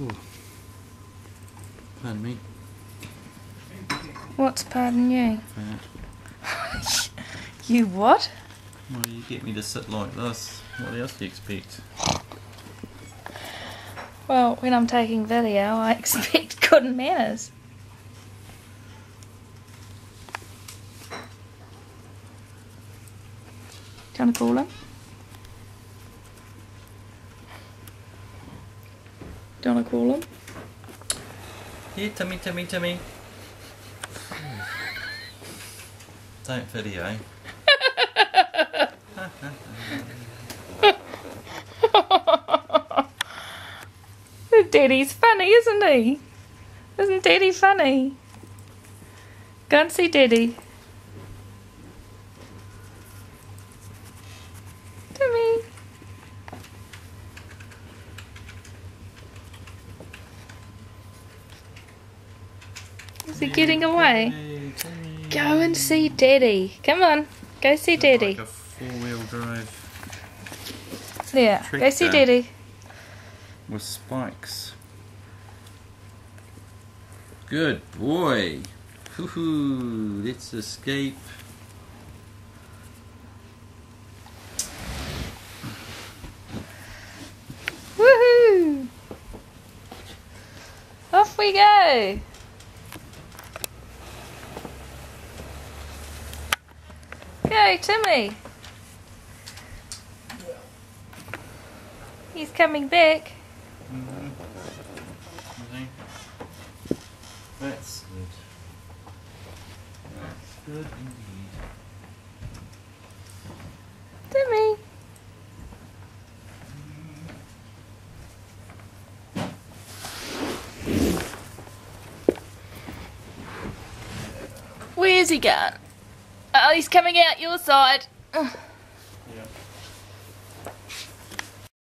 Ooh. Pardon me. What's pardon you? Fat. You what? Well, you get me to sit like this. What else do you expect? Well, when I'm taking video, I expect good manners. Do you want to call him? Do you want to call him? Here, Timmy. Don't video. Daddy's funny, isn't he? Isn't Daddy funny? Go and see Daddy. Timmy. Is he getting away? Timmy. Go and see Daddy. Come on, go see Daddy. Like a four-wheel drive Yeah, go see tractor. Daddy. With spikes. Good boy. Hoo-hoo. Let's escape. Woohoo! Off we go. Go, Timmy. He's coming back. That's good. That's good indeed. Timmy. Where's he gone? Oh, he's coming out your side. Yeah.